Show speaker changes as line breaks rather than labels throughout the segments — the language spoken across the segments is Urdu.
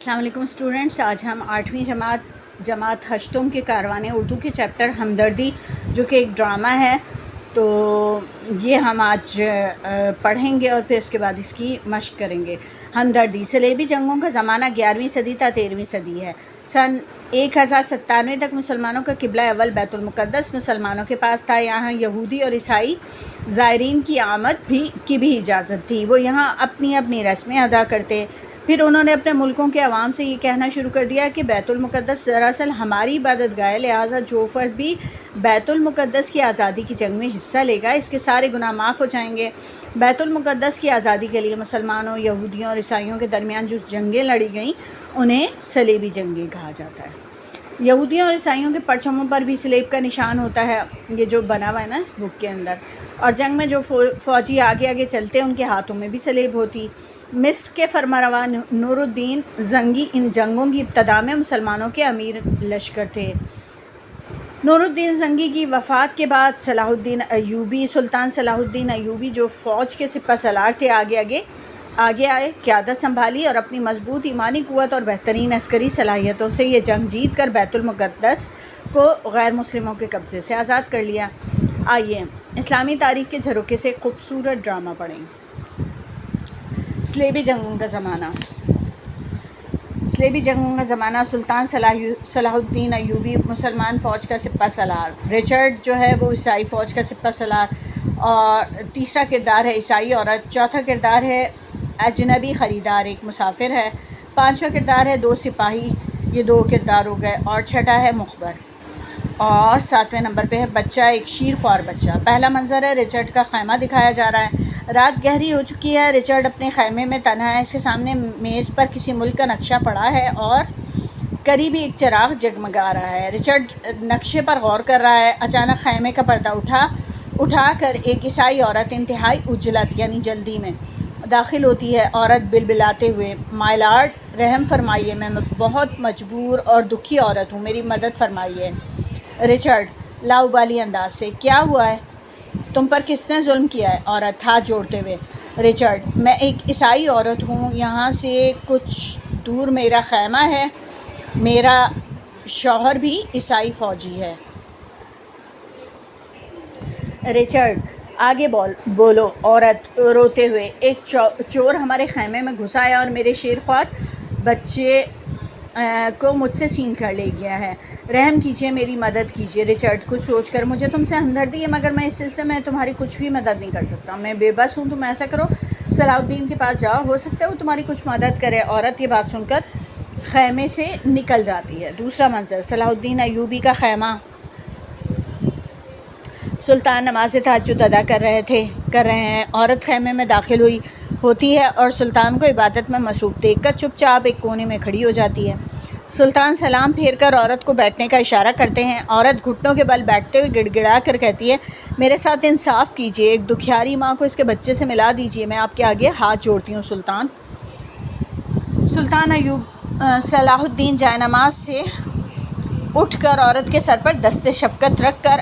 السلام علیکم اسٹوڈنٹس، آج ہم 8ویں جماعت ہشتم کے کاروان اردو کے چیپٹر ہمدردی جو کہ ایک ڈرامہ ہے، تو یہ ہم آج پڑھیں گے اور پھر اس کے بعد اس کی مشق کریں گے۔ ہمدردی صلیبی جنگوں کا زمانہ 11ویں صدی تا 13ویں صدی ہے۔ سن 1097 تک مسلمانوں کا قبلہ اول بیت المقدس مسلمانوں کے پاس تھا۔ یہاں یہودی اور عیسائی زائرین کی آمد کی بھی اجازت تھی، وہ یہاں اپنی اپنی رسمیں ادا کرتے۔ پھر انہوں نے اپنے ملکوں کے عوام سے یہ کہنا شروع کر دیا کہ بیت المقدس دراصل ہماری عبادت گاہ ہے، لہٰذا جو فرد بھی بیت المقدس کی آزادی کی جنگ میں حصہ لے گا اس کے سارے گناہ معاف ہو جائیں گے۔ بیت المقدس کی آزادی کے لیے مسلمانوں، یہودیوں اور عیسائیوں کے درمیان جو جنگیں لڑی گئیں انہیں صلیبی جنگیں کہا جاتا ہے۔ یہودیوں اور عیسائیوں کے پرچموں پر بھی صلیب کا نشان ہوتا ہے، یہ جو بنا ہوا ہے نا اس بک کے اندر، اور جنگ میں جو فوجی آگے آگے چلتے ان کے ہاتھوں میں بھی صلیب ہوتی۔ مصر کے فرمانروا نور الدین زنگی ان جنگوں کی ابتدا میں مسلمانوں کے امیر لشکر تھے۔ نور الدین زنگی کی وفات کے بعد سلطان صلاح الدین ایوبی جو فوج کے سپہ سالار تھے آگے آئے، قیادت سنبھالی اور اپنی مضبوط ایمانی قوت اور بہترین عسکری صلاحیتوں سے یہ جنگ جیت کر بیت المقدس کو غیر مسلموں کے قبضے سے آزاد کر لیا۔ آئیے اسلامی تاریخ کے جھروکے سے خوبصورت ڈرامہ پڑھیں۔ صلیبی جنگوں کا زمانہ۔ صلیبی جنگوں کا زمانہ۔ سلطان صلاح الدین ایوبی مسلمان فوج کا سپہ سالار، رچرڈ جو ہے وہ عیسائی فوج کا سپہ سالار، اور تیسرا کردار ہے عیسائی عورت، چوتھا کردار ہے اجنبی خریدار ایک مسافر ہے، پانچواں کردار ہے 2 سپاہی، یہ 2 کردار ہو گئے، اور چھٹا ہے مخبر، اور 7ویں نمبر پہ ہے بچہ، ایک شیر خوار بچہ۔ پہلا منظر ہے رچرڈ کا خیمہ دکھایا جا رہا ہے۔ رات گہری ہو چکی ہے، رچرڈ اپنے خیمے میں تنہا ہے، اس کے سامنے میز پر کسی ملک کا نقشہ پڑا ہے اور قریبی ایک چراغ جگمگا رہا ہے۔ رچرڈ نقشے پر غور کر رہا ہے، اچانک خیمے کا پردہ اٹھا کر ایک عیسائی عورت انتہائی عجلت یعنی جلدی میں داخل ہوتی ہے۔ عورت بلبلاتے ہوئے، مائی لارڈ رحم فرمائیے، میں بہت مجبور اور دکھی عورت ہوں، میری مدد فرمائیے۔ رچرڈ لاؤبالی انداز سے، کیا ہوا ہے؟ تم پر کس نے ظلم کیا ہے؟ عورت ہاتھ جوڑتے ہوئے، رچرڈ میں ایک عیسائی عورت ہوں، یہاں سے کچھ دور میرا خیمہ ہے، میرا شوہر بھی عیسائی فوجی ہے۔ رچرڈ آگے بولو، عورت روتے ہوئے، ایک چور ہمارے خیمے میں گھس آیا اور میرے شیرخوار بچے کو مجھ سے چھین کر لے گیا ہے، رحم کیجیے، میری مدد کیجیے۔ رچرڈ کچھ سوچ کر، مجھے تم سے ہمدردی ہے مگر میں اس سلسلے میں تمہاری کچھ بھی مدد نہیں کر سکتا، میں بے بس ہوں، تم ایسا کرو صلاح الدین کے پاس جاؤ، ہو سکتا ہے وہ تمہاری کچھ مدد کرے۔ عورت یہ بات سن کر خیمے سے نکل جاتی ہے۔ دوسرا منظر صلاح الدین ایوبی کا خیمہ۔ سلطان نماز تہجد ادا کر رہے ہیں، عورت خیمے میں داخل ہوتی ہے اور سلطان کو عبادت میں مصروف دیکھ کر چپ چاپ ایک کونے میں کھڑی ہو جاتی ہے۔ سلطان سلام پھیر کر عورت کو بیٹھنے کا اشارہ کرتے ہیں۔ عورت گھٹنوں کے بل بیٹھتے ہوئے گڑ گڑا کر کہتی ہے، میرے ساتھ انصاف کیجیے، ایک دکھیاری ماں کو اس کے بچے سے ملا دیجیے، میں آپ کے آگے ہاتھ جوڑتی ہوں۔ سلطان صلاح الدین جائے نماز سے اٹھ کر عورت کے سر پر دست شفقت رکھ کر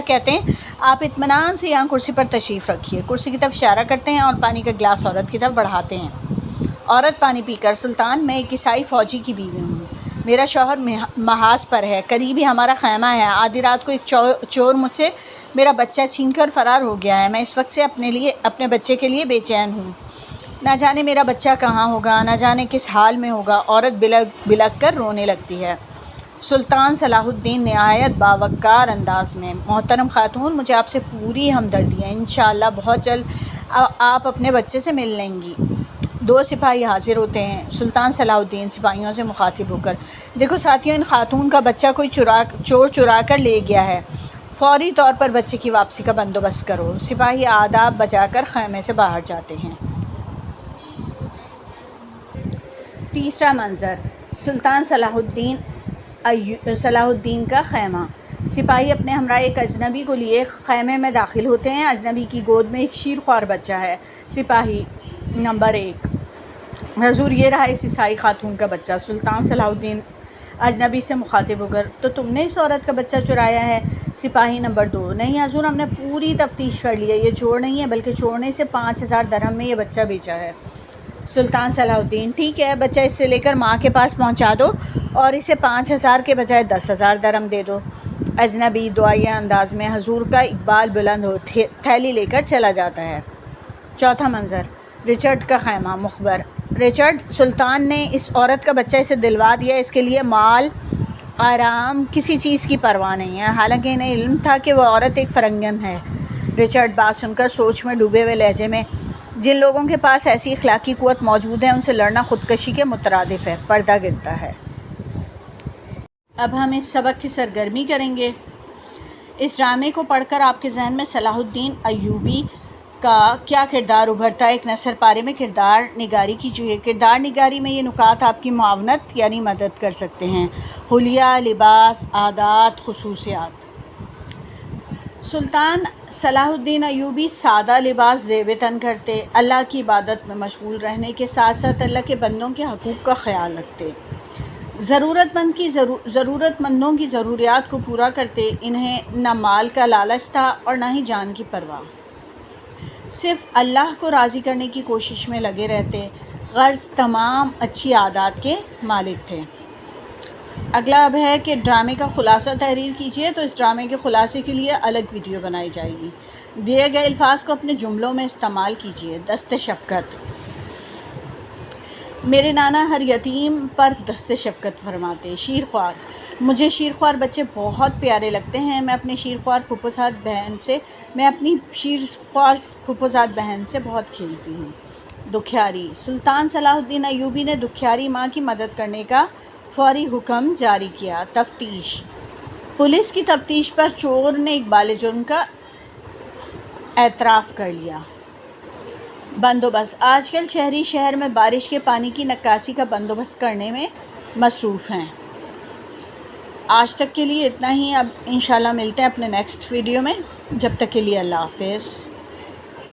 کہتے ہیں، آپ اطمینان سے یہاں کرسی پر تشریف رکھیے۔ کرسی کی طرف اشارہ کرتے ہیں اور پانی کا گلاس عورت کی طرف بڑھاتے ہیں۔ عورت پانی پی کر، سلطان میں ایک عیسائی فوجی کی بیوی ہوں، میرا شوہر محاذ پر ہے، قریب ہی ہمارا خیمہ ہے، آدھی رات کو ایک چور مجھ سے میرا بچہ چھین کر فرار ہو گیا ہے، میں اس وقت سے اپنے بچے کے لیے بے چین ہوں، نہ جانے میرا بچہ کہاں ہوگا، نہ جانے کس حال میں ہوگا۔ عورت بلک کر رونے لگتی ہے۔ سلطان صلاح الدین نہایت باوقار انداز میں، محترم خاتون، مجھے آپ سے پوری ہمدردی ہے، انشاءاللہ بہت جلد آپ اپنے بچے سے مل لیں گی۔ 2 سپاہی حاضر ہوتے ہیں۔ سلطان صلاح الدین سپاہیوں سے مخاطب ہو کر، دیکھو ساتھیوں، ان خاتون کا بچہ کوئی چور چرا کر لے گیا ہے، فوری طور پر بچے کی واپسی کا بندوبست کرو۔ سپاہی آداب بجا کر خیمے سے باہر جاتے ہیں۔ تیسرا منظر سلطان صلاح الدین کا خیمہ۔ سپاہی اپنے ہمراہ ایک اجنبی کو لیے خیمے میں داخل ہوتے ہیں، اجنبی کی گود میں ایک شیر خوار بچہ ہے۔ سپاہی نمبر 1، حضور یہ رہا اس عیسائی خاتون کا بچہ۔ سلطان صلاح الدین اجنبی سے مخاطب ہو کر، تو تم نے اس عورت کا بچہ چرایا ہے؟ سپاہی نمبر 2، نہیں حضور، ہم نے پوری تفتیش کر لی ہے، یہ چور نہیں ہے بلکہ چورنے سے 5000 درہم میں یہ بچہ بیچا ہے۔ سلطان صلاح الدین: ٹھیک ہے، بچہ اس سے لے کر ماں کے پاس پہنچا دو اور اسے 5,000 کے بجائے 10,000 درہم دے دو۔ اجنبی دعائیہ انداز میں حضور کا اقبال بلند ہو تھیلی لے کر چلا جاتا ہے۔ چوتھا منظر: رچرڈ کا خیمہ۔ مخبر: رچرڈ سلطان نے اس عورت کا بچہ اسے دلوا دیا، اس کے لیے مال آرام کسی چیز کی پرواہ نہیں ہے، حالانکہ انہیں علم تھا کہ وہ عورت ایک فرنگن ہے۔ رچرڈ بات سن کر سوچ میں ڈوبے ہوئے لہجے میں: جن لوگوں کے پاس ایسی اخلاقی قوت موجود ہے ان سے لڑنا خودکشی کے مترادف ہے۔ پردہ گرتا ہے۔ اب ہم اس سبق کی سرگرمی کریں گے۔ اس ڈرامے کو پڑھ کر آپ کے ذہن میں صلاح الدین ایوبی کا کیا کردار ابھرتا ہے؟ ایک نثر پارے میں کردار نگاری کیجیے۔ کردار نگاری میں یہ نکات آپ کی معاونت یعنی مدد کر سکتے ہیں: حلیہ، لباس، عادات، خصوصیات۔ سلطان صلاح الدین ایوبی سادہ لباس زیب تن کرتے، اللہ کی عبادت میں مشغول رہنے کے ساتھ ساتھ اللہ کے بندوں کے حقوق کا خیال رکھتے، ضرورت مندوں کی ضروریات کو پورا کرتے۔ انہیں نہ مال کا لالچ تھا اور نہ ہی جان کی پرواہ، صرف اللہ کو راضی کرنے کی کوشش میں لگے رہتے، غرض تمام اچھی عادات کے مالک تھے۔ اگلا اب ہے کہ ڈرامے کا خلاصہ تحریر کیجیے، تو اس ڈرامے کے خلاصے کے لیے الگ ویڈیو بنائی جائے گی۔ دیے گئے الفاظ کو اپنے جملوں میں استعمال کیجیے۔ دست شفقت: میرے نانا ہر یتیم پر دست شفقت فرماتے۔ شیرخوار: مجھے شیرخوار بچے بہت پیارے لگتے ہیں، میں اپنی شیرخوار پھپھوزاد بہن سے بہت کھیلتی ہوں۔ دکھیاری: سلطان صلاح الدین ایوبی نے دکھیاری ماں کی مدد کرنے کا فوری حکم جاری کیا۔ تفتیش: پولیس کی تفتیش پر چور نے اقبال جرم کا اعتراف کر لیا۔ بندوبست: آج کل شہری شہر میں بارش کے پانی کی نکاسی کا بندوبست کرنے میں مصروف ہیں۔ آج تک کے لیے اتنا ہی، اب انشاءاللہ ملتے ہیں اپنے نیکسٹ ویڈیو میں، جب تک کے لیے اللہ حافظ۔